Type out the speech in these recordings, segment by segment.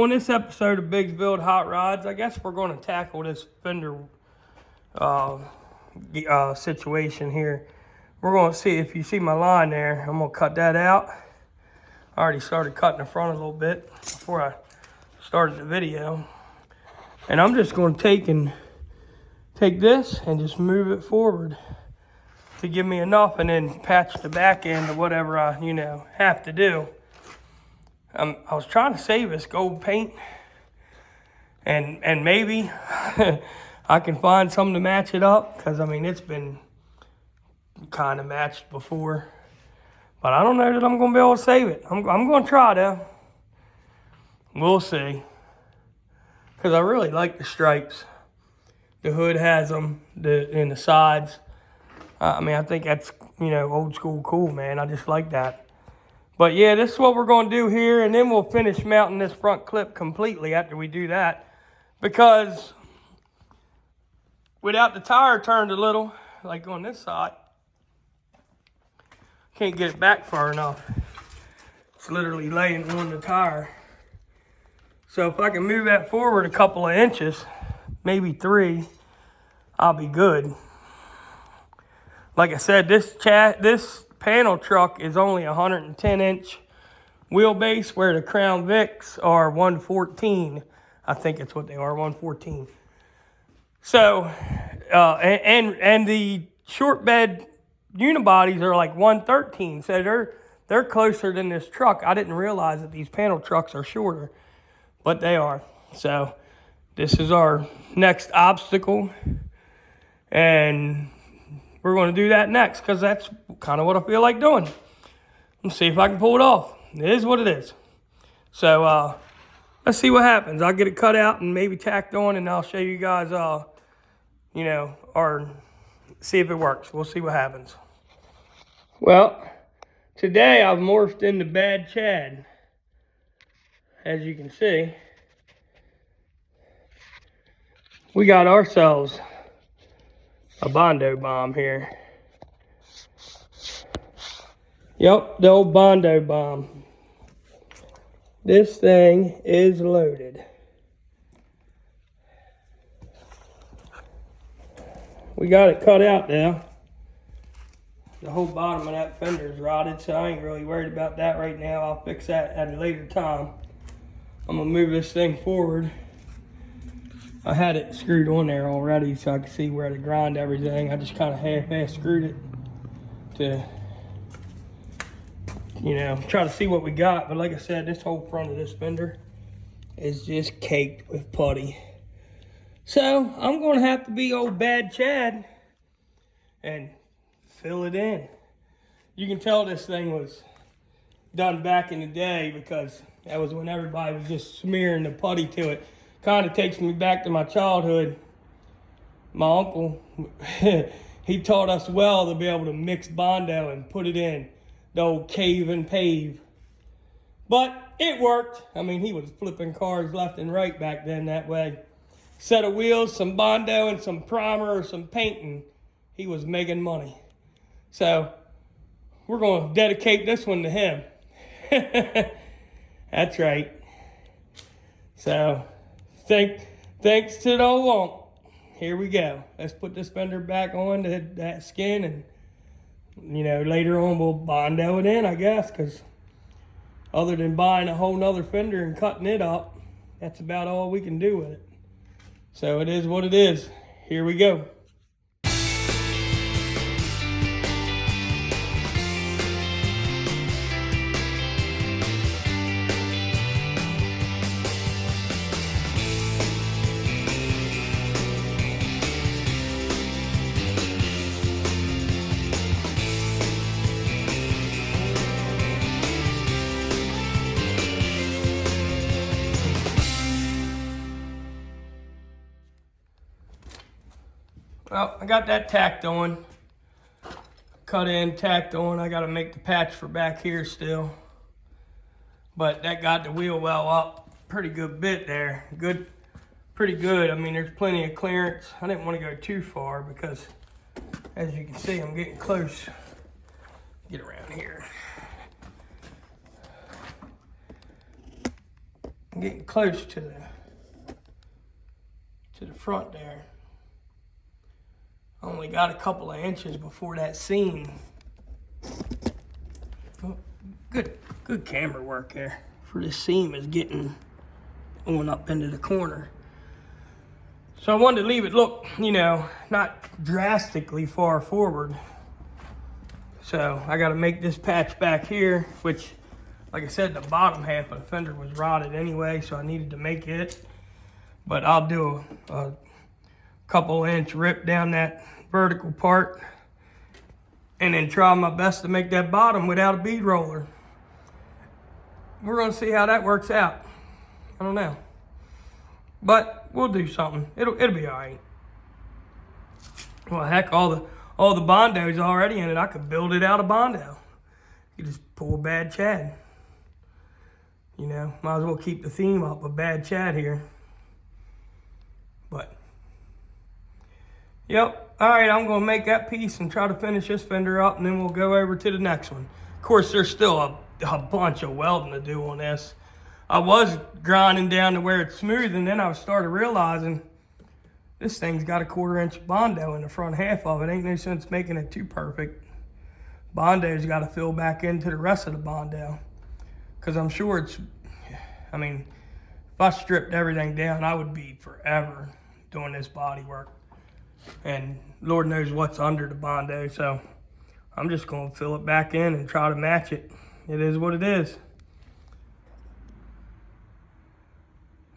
on this episode of Big's Build Hot Rods, I guess we're going to tackle this fender situation here. We're going to see, if you see my line there, I'm going to cut that out. I already started cutting the front a little bit before I started the video. And I'm just going to take this and just move it forward to give me enough, and then patch the back end of whatever I, have to do. I was trying to save this gold paint, and maybe I can find something to match it up, because I mean, it's been kind of matched before, but I don't know that I'm going to be able to save it. I'm going to try though. We'll see, because I really like the stripes. The hood has them, in the sides. I mean, I think that's, old school cool, man. I just like that. But yeah, this is what we're going to do here, and then we'll finish mounting this front clip completely after we do that. Because without the tire turned a little, like on this side, can't get it back far enough. It's literally laying on the tire. So if I can move that forward a couple of inches, maybe 3, I'll be good. Like I said, this panel truck is only 110-inch wheelbase, where the Crown Vics are 114. I think it's what they are, 114. So, and the short bed unibodies are like 113. So they're closer than this truck. I didn't realize that these panel trucks are shorter, but they are. So this is our next obstacle, and we're going to do that next, because that's kind of what I feel like doing. Let's see if I can pull it off. It is what it is. So let's see what happens. I'll get it cut out and maybe tacked on, and I'll show you guys, or see if it works. We'll see what happens. Well, today I've morphed into Bad Chad. As you can see, we got ourselves a Bondo bomb here. Yep, the old Bondo bomb. This thing is loaded. We got it cut out now. The whole bottom of that fender is rotted, so I ain't really worried about that right now. I'll fix that at a later time. I'm gonna move this thing forward. I had it screwed on there already so I could see where to grind everything. I just kind of half-ass screwed it to, try to see what we got. But like I said, this whole front of this fender is just caked with putty. So I'm going to have to be old Bad Chad and fill it in. You can tell this thing was done back in the day, because that was when everybody was just smearing the putty to it. Kind of takes me back to my childhood. My uncle, he taught us well to be able to mix Bondo and put it in the old cave and pave. But it worked. I mean, he was flipping cars left and right back then that way. Set of wheels, some Bondo, and some primer or some painting. He was making money. So we're going to dedicate this one to him. That's right. So thanks to the old won't. Here we go. Let's put this fender back on to that skin, and later on we'll Bondo it in, I guess, because other than buying a whole nother fender and cutting it up, that's about all we can do with it. So it is what it is. Here we go. Well, I got that tacked on, cut in, tacked on. I got to make the patch for back here still. But that got the wheel well up pretty good bit there. Pretty good. I mean, there's plenty of clearance. I didn't want to go too far because, as you can see, I'm getting close. Get around here. I'm getting close to the front there. I only got a couple of inches before that seam. Oh, good camera work there. For this seam is getting on up into the corner. So I wanted to leave it look, not drastically far forward. So I got to make this patch back here, which, like I said, the bottom half of the fender was rotted anyway, so I needed to make it. But I'll do a couple inch rip down that vertical part and then try my best to make that bottom without a bead roller. We're going to see how that works out. I don't know. But we'll do something. It'll be all right. Well, heck, all the Bondo's already in it. I could build it out of Bondo. You just pull a bad Chad. Might as well keep the theme up with bad Chad here. But, yep. All right, I'm going to make that piece and try to finish this fender up, and then we'll go over to the next one. Of course, there's still a bunch of welding to do on this. I was grinding down to where it's smooth, and then I started realizing this thing's got a 1/4 inch Bondo in the front half of it. Ain't no sense making it too perfect. Bondo's got to fill back into the rest of the Bondo. Because I'm sure if I stripped everything down, I would be forever doing this body work. And Lord knows what's under the Bondo, so I'm just going to fill it back in and try to match it. It is what it is.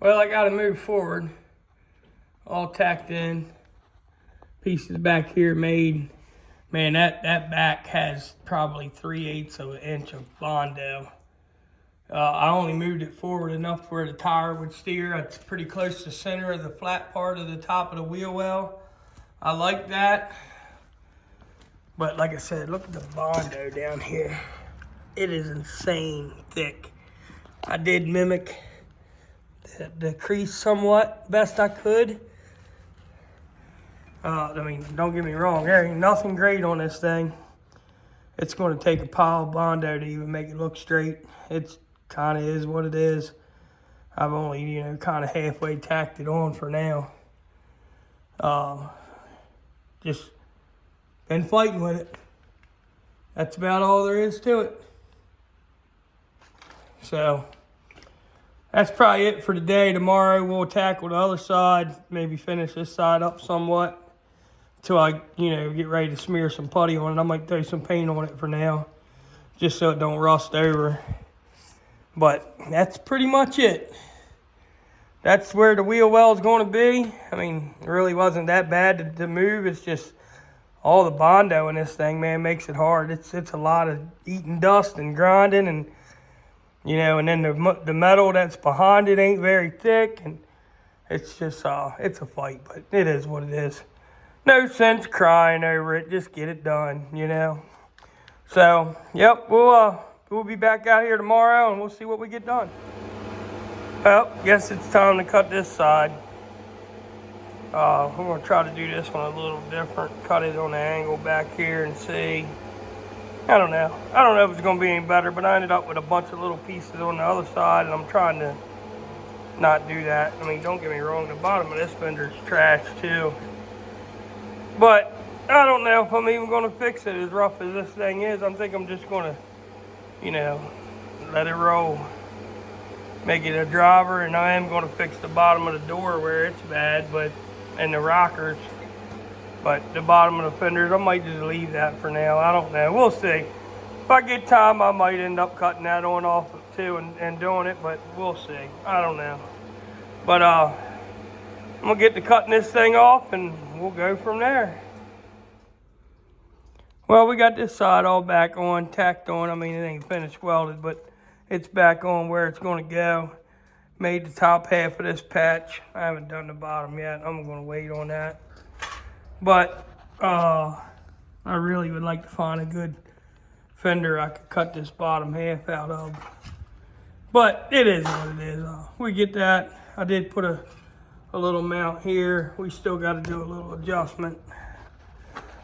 Well, I got to move forward. All tacked in. Pieces back here made. Man, that back has probably 3/8 of an inch of Bondo. I only moved it forward enough where the tire would steer. It's pretty close to the center of the flat part of the top of the wheel well. I like that. But like I said, look at the Bondo down here. It is insane thick. I did mimic the crease somewhat best I could. Don't get me wrong, there ain't nothing great on this thing. It's going to take a pile of Bondo to even make it look straight. It's kind of is what it is. I've only, kind of halfway tacked it on for now. Just been fighting with it. That's about all there is to it. So that's probably it for today. Tomorrow we'll tackle the other side, maybe finish this side up somewhat until I, get ready to smear some putty on it. I might throw some paint on it for now, just so it don't rust over. But that's pretty much it. That's where the wheel well is going to be. It really wasn't that bad to move. It's just all the Bondo in this thing, man, makes it hard. It's a lot of eating dust and grinding, and and then the metal that's behind it ain't very thick, and it's just it's a fight, but it is what it is. No sense crying over it. Just get it done, So, yep, we'll be back out here tomorrow, and we'll see what we get done. Well, guess it's time to cut this side. We're going to try to do this one a little different. Cut it on the angle back here and see. I don't know if it's going to be any better, but I ended up with a bunch of little pieces on the other side, and I'm trying to not do that. Don't get me wrong, the bottom of this fender is trash too. But I don't know if I'm even going to fix it as rough as this thing is. I think I'm just going to, let it roll. Make it a driver, and I am going to fix the bottom of the door where it's bad, and the rockers. But the bottom of the fenders, I might just leave that for now. I don't know. We'll see. If I get time, I might end up cutting that on off too and doing it, but we'll see. I don't know. But I'm going to get to cutting this thing off, and we'll go from there. Well, we got this side all back on, tacked on. It ain't finished welded, but it's back on where it's going to go. Made the top half of this patch. I haven't done the bottom yet. I'm going to wait on that. But I really would like to find a good fender I could cut this bottom half out of. But it is what it is. We get that. I did put a little mount here. We still got to do a little adjustment.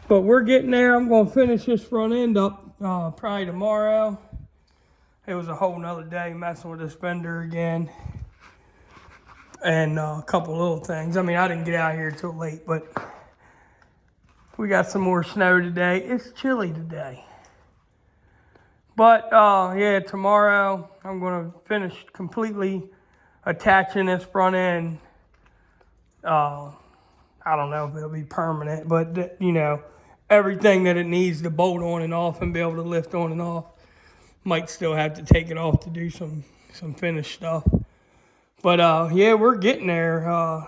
But we're getting there. I'm going to finish this front end up probably tomorrow. It was a whole nother day messing with this fender again. and a couple little things. I mean, I didn't get out here till late, but we got some more snow today. It's chilly today. But yeah, tomorrow I'm going to finish completely attaching this front end. I don't know if it'll be permanent, but you know, everything that it needs to bolt on and off and be able to lift on and off. Might still have to take it off to do some finished stuff. But yeah, we're getting there.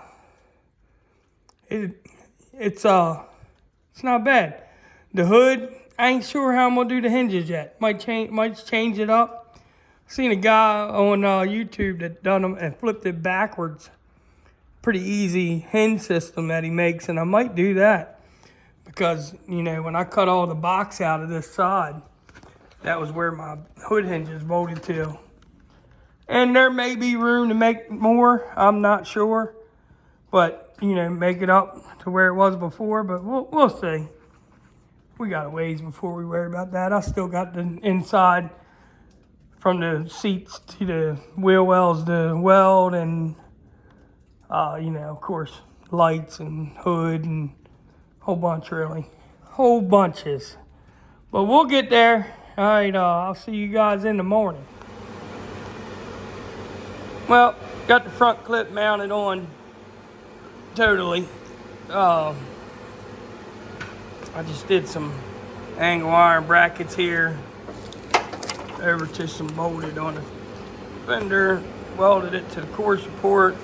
It's not bad. The hood, I ain't sure how I'm gonna do the hinges yet. Might change it up. Seen a guy on YouTube that done them and flipped it backwards. Pretty easy hinge system that he makes, and I might do that because, you know, when I cut all the box out of this side, that was where my hood hinges bolted to. And there may be room to make more, I'm not sure. But, you know, make it up to where it was before, but we'll see. We got a ways before we worry about that. I still got the inside from the seats to the wheel wells to weld, and you know, of course, lights and hood and a whole bunch, really. Whole bunches. But we'll get there. All right, I'll see you guys in the morning. Well, got the front clip mounted on totally. I just did some angle iron brackets here over to some bolted on the fender, welded it to the core support,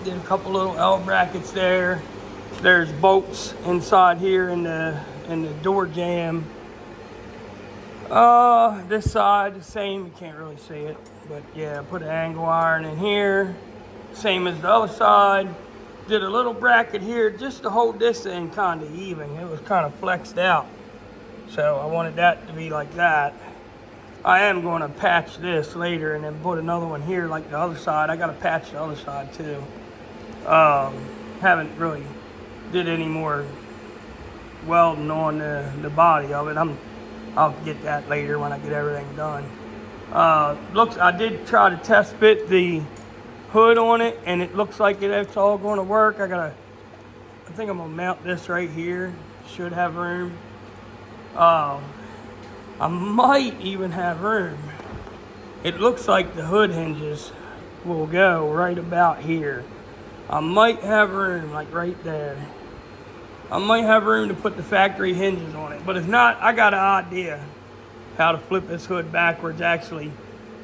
did a couple little L brackets there. There's bolts inside here in the door jamb. This side the same, you can't really see it, but yeah, put an angle iron in here, same as the other side. Did a little bracket here just to hold this thing kind of even. It was kind of flexed out, so I wanted that to be like that. I am going to patch this later and then put another one here like the other side. I got to patch the other side too. Haven't really did any more welding on the body of it. I'll get that later when I get everything done. I did try to test fit the hood on it, and it looks like it's all going to work. I think I'm gonna mount this right here. Should have room. I might even have room. It looks like the hood hinges will go right about here. I might have room, like right there. I might have room to put the factory hinges on it, but if not, I got an idea how to flip this hood backwards, actually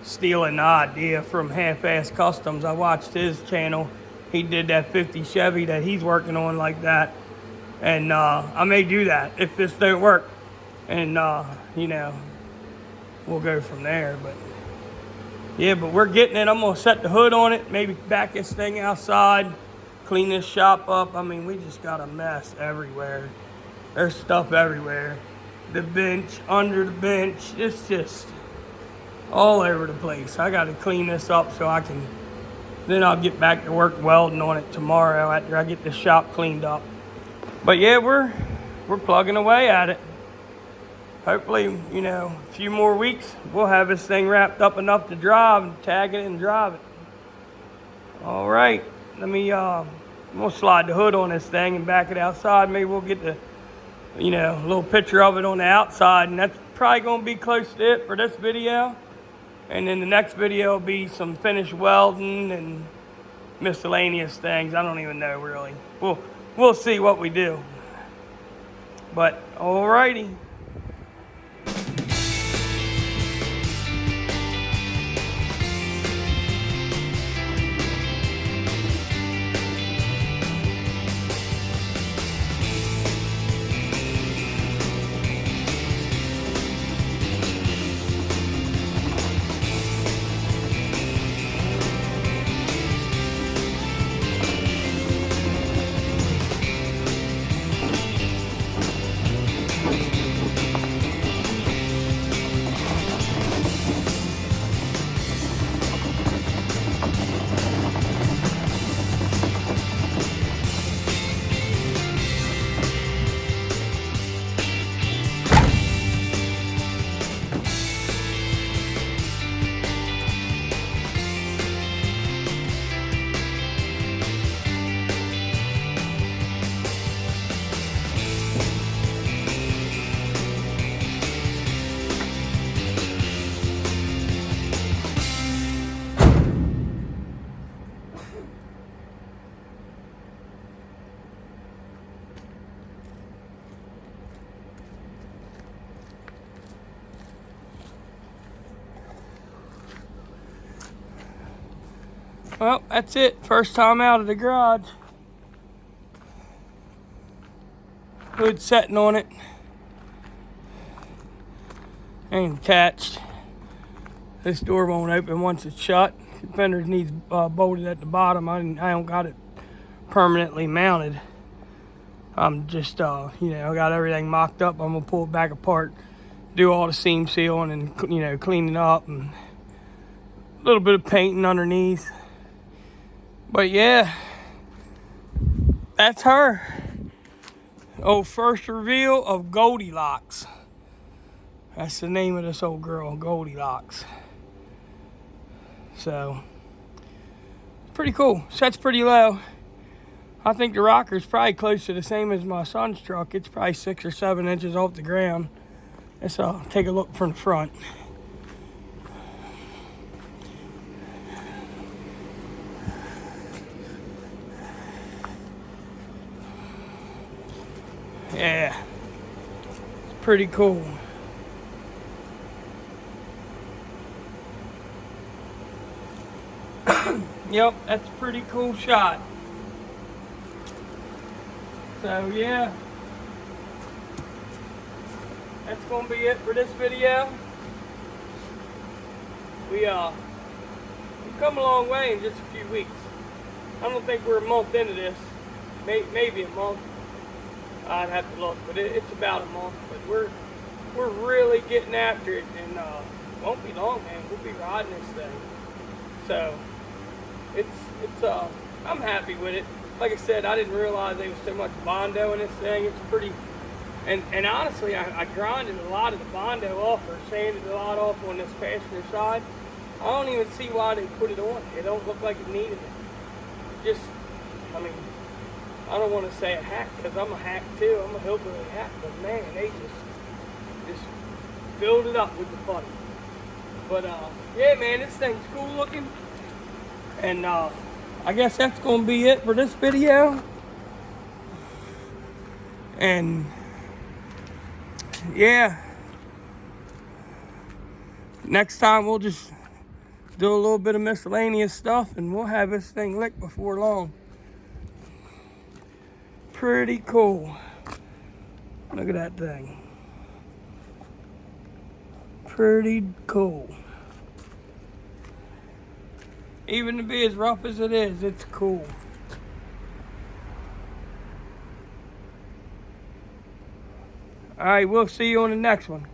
stealing the idea from Half-Ass Customs. I watched his channel. He did that 50 Chevy that he's working on like that. And I may do that if this don't work. And, you know, we'll go from there. But, yeah, but we're getting it. I'm going to set the hood on it, maybe back this thing outside, clean this shop up. I mean, we just got a mess everywhere. There's stuff everywhere. The bench, under the bench, it's just all over the place. I got to clean this up so I can, then I'll get back to work welding on it tomorrow after I get the shop cleaned up. But yeah, we're plugging away at it. Hopefully, you know, a few more weeks, we'll have this thing wrapped up enough to drive and tag it and drive it. All right, let me, I'm gonna slide the hood on this thing and back it outside. Maybe we'll get the, you know, a little picture of it on the outside, and that's probably gonna be close to it for this video. And then the next video will be some finished welding and miscellaneous things. I don't even know really. We'll see what we do. But alrighty. Well, that's it. First time out of the garage. Hood setting on it. Ain't attached. This door won't open once it's shut. The fender needs bolted at the bottom. I don't got it permanently mounted. I'm just, I got everything mocked up. I'm gonna pull it back apart, do all the seam sealing and, cleaning up and a little bit of painting underneath. But yeah, that's her. Oh, first reveal of Goldilocks. That's the name of this old girl, Goldilocks. So, pretty cool. Sets pretty low. I think the rocker's probably close to the same as my son's truck. It's probably 6 or 7 inches off the ground. Let's take a look from the front. Yeah, it's pretty cool. Yep, that's a pretty cool shot. So yeah, that's gonna be it for this video. We've come a long way in just a few weeks. I don't think we're a month into this. Maybe a month. I'd have to look, but it's about a month. But we're really getting after it, and won't be long, man. We'll be riding this thing. So it's I'm happy with it. Like I said, I didn't realize there was so much Bondo in this thing. It's pretty, and honestly, I grinded a lot of the Bondo off, or sanded a lot off on this passenger side. I don't even see why they put it on. It don't look like it needed it. Just, I mean, I don't want to say a hack, because I'm a hack too. I'm a hillbilly hack, but man, they just filled it up with the putty. But yeah, man, this thing's cool looking, and I guess that's gonna be it for this video. And yeah, next time we'll just do a little bit of miscellaneous stuff, and we'll have this thing licked before long. Pretty cool. Look at that thing. Pretty cool. Even to be as rough as it is, it's cool. All right, we'll see you on the next one.